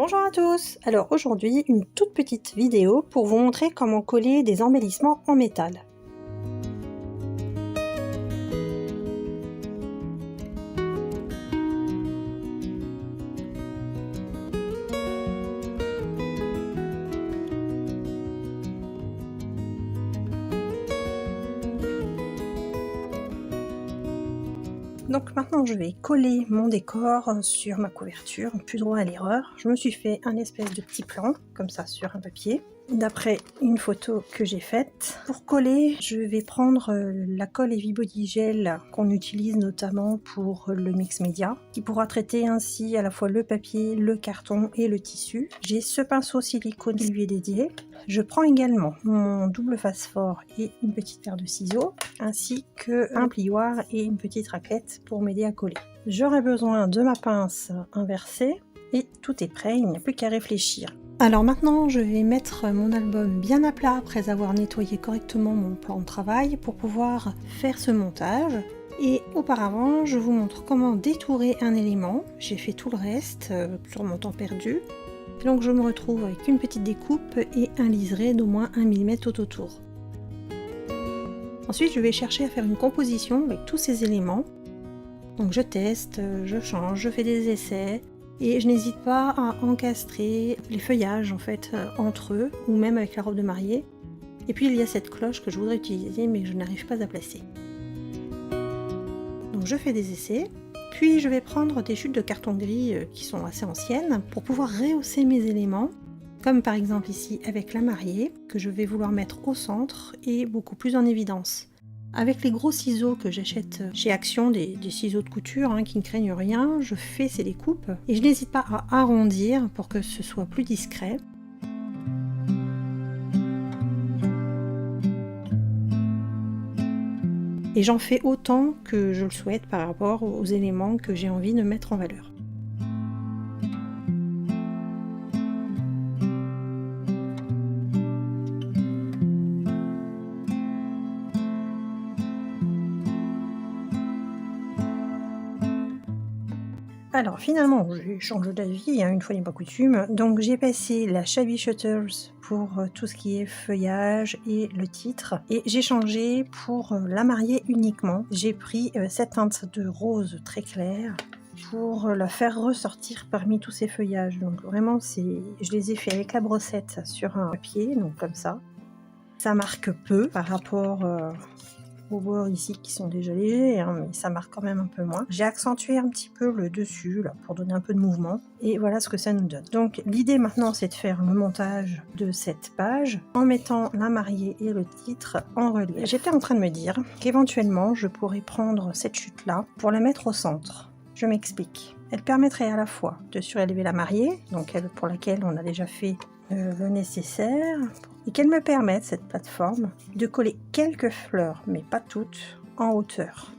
Bonjour à tous! Alors aujourd'hui, une toute petite vidéo pour vous montrer comment coller des embellissements en métal. Donc maintenant je vais coller mon décor sur ma couverture, plus droit à l'erreur. Je me suis fait un espèce de petit plan, comme ça sur un papier, d'après une photo que j'ai faite. Pour coller, je vais prendre la colle Heavy Body Gel qu'on utilise notamment pour le mix média, qui pourra traiter ainsi à la fois le papier, le carton et le tissu. J'ai ce pinceau silicone qui lui est dédié. Je prends également mon double face fort et une petite paire de ciseaux, ainsi qu'un plioir et une petite raclette pour m'aider à coller. J'aurai besoin de ma pince inversée et tout est prêt, il n'y a plus qu'à réfléchir. Alors maintenant, je vais mettre mon album bien à plat après avoir nettoyé correctement mon plan de travail pour pouvoir faire ce montage. Et auparavant, je vous montre comment détourer un élément. J'ai fait tout le reste sur mon temps perdu. Donc je me retrouve avec une petite découpe et un liseré d'au moins 1 mm tout autour. Ensuite je vais chercher à faire une composition avec tous ces éléments. Donc je teste, je change, je fais des essais et je n'hésite pas à encastrer les feuillages en fait entre eux ou même avec la robe de mariée. Et puis il y a cette cloche que je voudrais utiliser mais que je n'arrive pas à placer. Donc je fais des essais. Puis je vais prendre des chutes de carton gris qui sont assez anciennes pour pouvoir rehausser mes éléments, comme par exemple ici avec la mariée, que je vais vouloir mettre au centre et beaucoup plus en évidence. Avec les gros ciseaux que j'achète chez Action, des ciseaux de couture qui ne craignent rien, je fais ces découpes et je n'hésite pas à arrondir pour que ce soit plus discret. Et j'en fais autant que je le souhaite par rapport aux éléments que j'ai envie de mettre en valeur. Alors finalement, j'ai changé d'avis, une fois n'est pas coutume, donc j'ai passé la Shabby Shutters pour tout ce qui est feuillage et le titre, et j'ai changé pour la mariée uniquement. J'ai pris cette teinte de rose très claire pour la faire ressortir parmi tous ces feuillages. Donc vraiment, je les ai fait avec la brossette sur un papier, donc comme ça. Ça marque peu par rapport aux bords ici qui sont déjà légers, mais ça marque quand même un peu moins. J'ai accentué un petit peu le dessus là, pour donner un peu de mouvement et voilà ce que ça nous donne. Donc l'idée maintenant c'est de faire le montage de cette page en mettant la mariée et le titre en relief. J'étais en train de me dire qu'éventuellement je pourrais prendre cette chute là pour la mettre au centre. Je m'explique. Elle permettrait à la fois de surélever la mariée, donc elle pour laquelle on a déjà fait le nécessaire, et qu'elle me permette, cette plateforme, de coller quelques fleurs, mais pas toutes, en hauteur.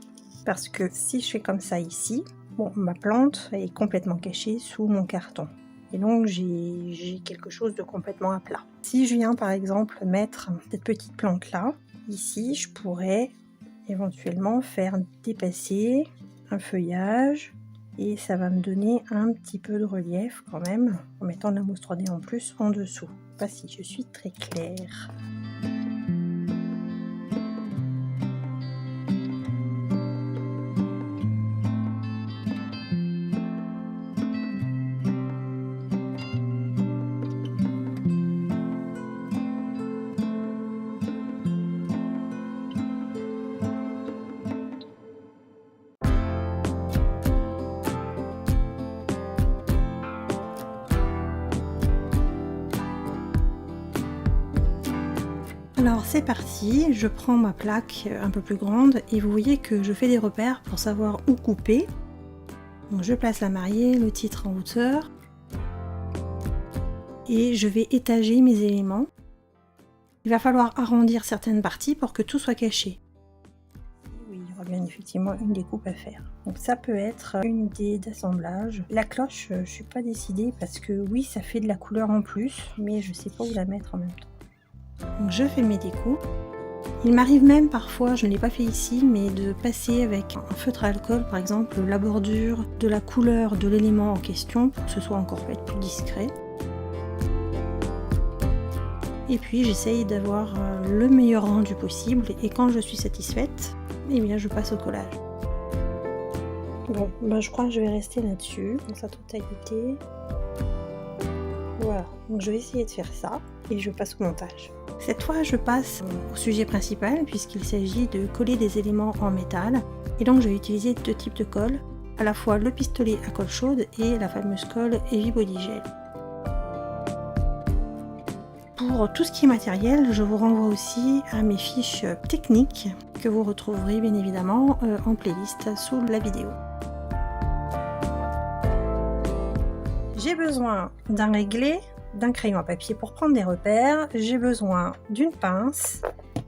Parce que si je fais comme ça ici, bon, ma plante est complètement cachée sous mon carton. Et donc j'ai quelque chose de complètement à plat. Si je viens par exemple mettre cette petite plante là, ici je pourrais éventuellement faire dépasser un feuillage, et ça va me donner un petit peu de relief quand même en mettant de la mousse 3D en plus en dessous. Je sais pas si je suis très claire. Alors c'est parti, je prends ma plaque un peu plus grande et vous voyez que je fais des repères pour savoir où couper. Donc je place la mariée, le titre en hauteur et je vais étager mes éléments. Il va falloir arrondir certaines parties pour que tout soit caché. Oui, il y aura bien effectivement une découpe à faire. Donc ça peut être une idée d'assemblage. La cloche, je suis pas décidée parce que oui, ça fait de la couleur en plus, mais je sais pas où la mettre en même temps. Donc je fais mes découpes Il m'arrive même parfois, je ne l'ai pas fait ici, mais de passer avec un feutre à alcool par exemple la bordure de la couleur de l'élément en question pour que ce soit encore plus discret. Et puis j'essaye d'avoir le meilleur rendu possible et quand je suis satisfaite, eh bien je passe au collage. Bon, ben je crois que je vais rester là-dessus, dans sa totalité. Voilà, donc je vais essayer de faire ça et je passe au montage. Cette fois je passe au sujet principal puisqu'il s'agit de coller des éléments en métal. Et donc je vais utiliser deux types de colle, à la fois le pistolet à colle chaude et la fameuse colle Heavy Body Gel. Pour tout ce qui est matériel, je vous renvoie aussi à mes fiches techniques que vous retrouverez bien évidemment en playlist sous la vidéo. J'ai besoin d'un réglé, d'un crayon à papier pour prendre des repères, j'ai besoin d'une pince,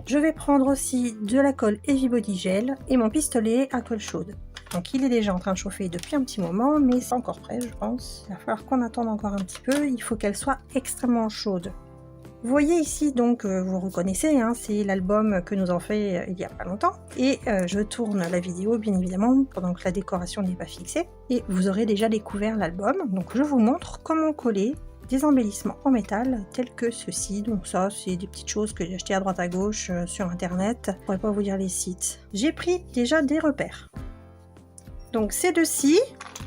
je vais prendre aussi de la colle Heavy Body Gel et mon pistolet à toile chaude. Donc il est déjà en train de chauffer depuis un petit moment, mais c'est encore prêt je pense. Il va falloir qu'on attende encore un petit peu, il faut qu'elle soit extrêmement chaude. Vous voyez ici donc, vous reconnaissez, hein, c'est l'album que nous avons fait il y a pas longtemps. Et je tourne la vidéo bien évidemment pendant que la décoration n'est pas fixée. Et vous aurez déjà découvert l'album, donc je vous montre comment coller des embellissements en métal tels que ceci. Donc ça c'est des petites choses que j'ai achetées à droite à gauche sur internet. Je pourrais pas vous dire les sites. J'ai pris déjà des repères. Donc ces deux-ci,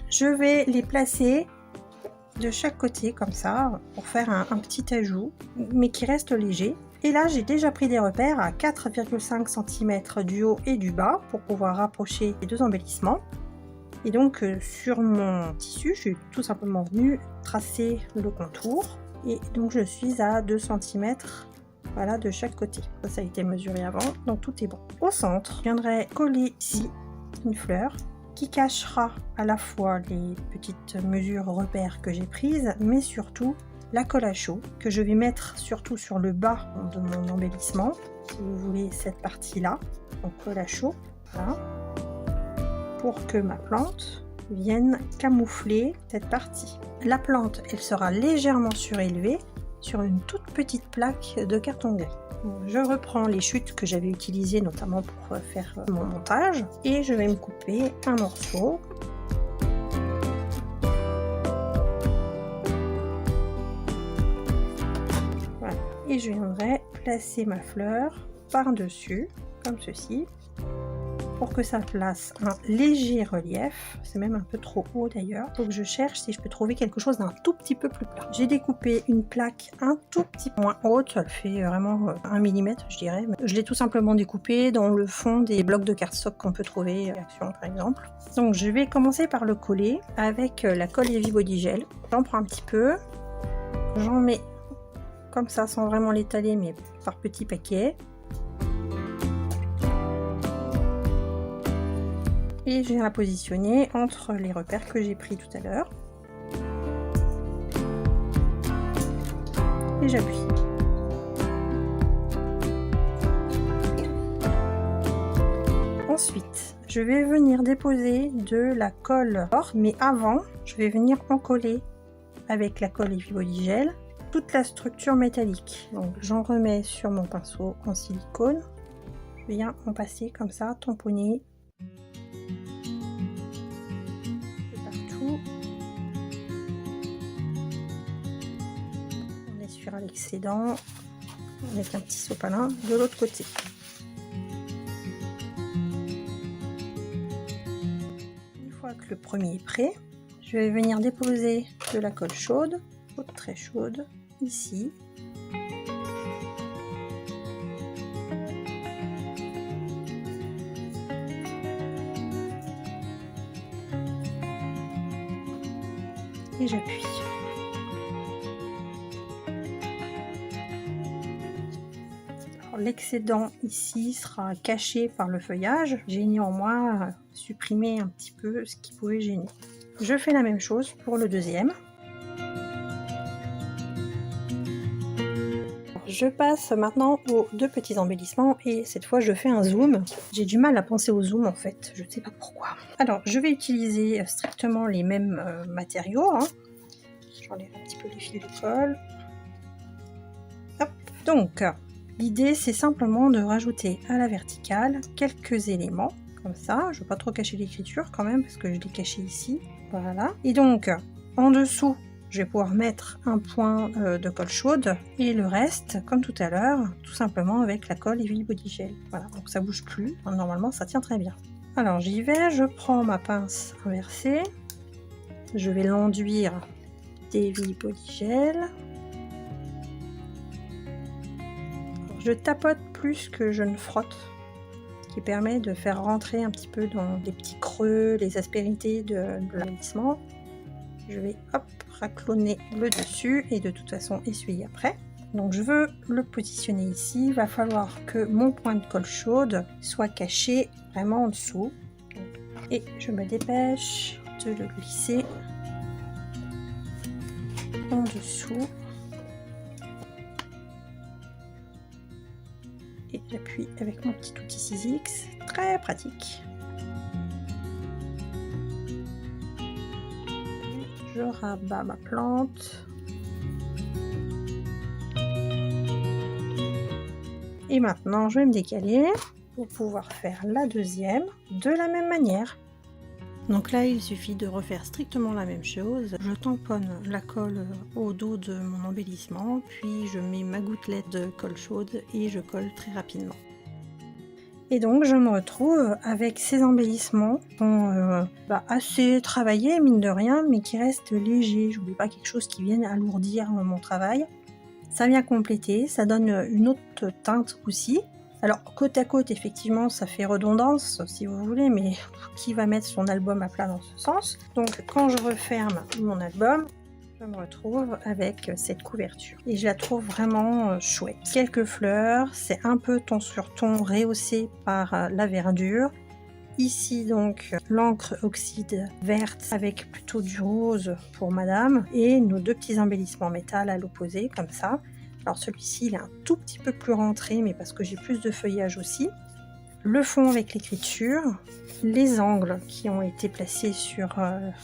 je vais les placer de chaque côté comme ça pour faire un petit ajout mais qui reste léger. Et là j'ai déjà pris des repères à 4,5 cm du haut et du bas pour pouvoir rapprocher les deux embellissements. Et donc sur mon tissu je suis tout simplement venue tracer le contour et donc je suis à 2 cm voilà de chaque côté. Ça a été mesuré avant donc tout est bon. Au centre je viendrai coller ici une fleur qui cachera à la fois les petites mesures repères que j'ai prises, mais surtout la colle à chaud que je vais mettre surtout sur le bas de mon embellissement, si vous voulez cette partie-là, donc colle à chaud, voilà, pour que ma plante vienne camoufler cette partie. La plante, elle sera légèrement surélevée sur une toute petite plaque de carton gris. Je reprends les chutes que j'avais utilisées notamment pour faire mon montage et je vais me couper un morceau. Voilà. Et je viendrai placer ma fleur par-dessus, comme ceci, pour que ça place un léger relief. C'est même un peu trop haut d'ailleurs. Il faut que je cherche si je peux trouver quelque chose d'un tout petit peu plus plat. J'ai découpé une plaque un tout petit peu moins haute, ça fait vraiment 1 mm je dirais. Je l'ai tout simplement découpé dans le fond des blocs de cardstock qu'on peut trouver à Action par exemple. Donc je vais commencer par le coller avec la colle Heavy Body Gel. J'en prends un petit peu, j'en mets comme ça sans vraiment l'étaler mais par petits paquets. Et je viens la positionner entre les repères que j'ai pris tout à l'heure. Et j'appuie. Ensuite, je vais venir déposer de la colle or, mais avant, je vais venir en coller avec la colle Heavy Body Gel toute la structure métallique. Donc j'en remets sur mon pinceau en silicone. Je viens en passer comme ça, tamponner. On essuiera l'excédent avec un petit sopalin de l'autre côté. Une fois que le premier est prêt, je vais venir déposer de la colle chaude, très chaude, ici. Et j'appuie. L'excédent ici sera caché par le feuillage. J'ai néanmoins supprimé un petit peu ce qui pouvait gêner. Je fais la même chose pour le deuxième. Je passe maintenant aux deux petits embellissements et cette fois je fais un zoom. J'ai du mal à penser au zoom en fait, je ne sais pas pourquoi. Alors je vais utiliser strictement les mêmes matériaux. Hein. J'enlève un petit peu les fils de colle. Hop. Donc L'idée c'est simplement de rajouter à la verticale quelques éléments, comme ça. Je ne vais pas trop cacher l'écriture quand même, parce que je l'ai caché ici. Voilà. Et donc, en dessous, je vais pouvoir mettre un point de colle chaude et le reste, comme tout à l'heure, tout simplement avec la colle Heavy Body Gel. Voilà, donc ça bouge plus. Normalement, ça tient très bien. Alors j'y vais, je prends ma pince inversée, je vais l'enduire d'Heavy Body Gel. Je tapote plus que je ne frotte, ce qui permet de faire rentrer un petit peu dans les petits creux, les aspérités de l'embellissement. Je vais hop, racloner le dessus et de toute façon essuyer après. Donc je veux le positionner ici, il va falloir que mon point de colle chaude soit caché vraiment en dessous. Et je me dépêche de le glisser en dessous. Et j'appuie avec mon petit outil Sizzix, très pratique. Je rabats ma plante. Et maintenant, je vais me décaler pour pouvoir faire la deuxième de la même manière. Donc là, il suffit de refaire strictement la même chose. Je tamponne la colle au dos de mon embellissement, puis je mets ma gouttelette de colle chaude et je colle très rapidement. Et donc je me retrouve avec ces embellissements qui sont assez travaillés, mine de rien, mais qui restent légers. Je voulais pas quelque chose qui vienne alourdir mon travail. Ça vient compléter, ça donne une autre teinte aussi. Alors côte à côte, effectivement, ça fait redondance si vous voulez, mais qui va mettre son album à plat dans ce sens? Donc quand je referme mon album, je me retrouve avec cette couverture et je la trouve vraiment chouette. Quelques fleurs, c'est un peu ton sur ton rehaussé par la verdure. Ici donc l'encre oxyde verte avec plutôt du rose pour madame et nos deux petits embellissements métal à l'opposé comme ça. Alors celui-ci il est un tout petit peu plus rentré mais parce que j'ai plus de feuillage aussi. Le fond avec l'écriture, les angles qui ont été placés sur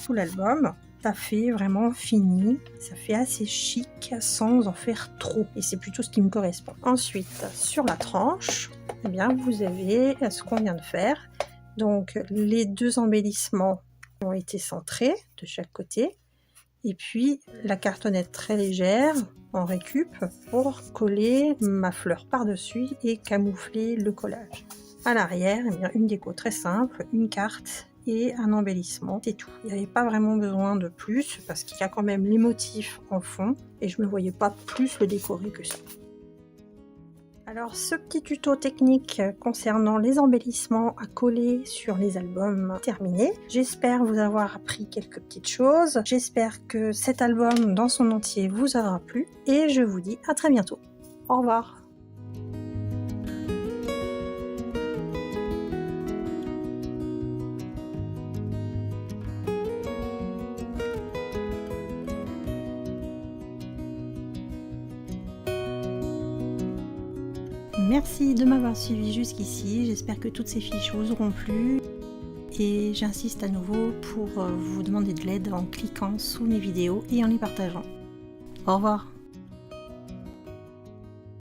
tout l'album. Ça fait vraiment fini, ça fait assez chic sans en faire trop et c'est plutôt ce qui me correspond. Ensuite sur la tranche, eh bien, vous avez ce qu'on vient de faire. Donc les deux embellissements ont été centrés de chaque côté et puis la cartonnette très légère en récup pour coller ma fleur par-dessus et camoufler le collage. À l'arrière, eh bien, une déco très simple, une carte et un embellissement, c'est tout. Il n'y avait pas vraiment besoin de plus parce qu'il y a quand même les motifs en fond et je ne me voyais pas plus le décorer que ça. Alors ce petit tuto technique concernant les embellissements à coller sur les albums terminé. J'espère vous avoir appris quelques petites choses. J'espère que cet album dans son entier vous aura plu et je vous dis à très bientôt. Au revoir. Merci de m'avoir suivi jusqu'ici, j'espère que toutes ces fiches vous auront plu et j'insiste à nouveau pour vous demander de l'aide en cliquant sous mes vidéos et en les partageant. Au revoir.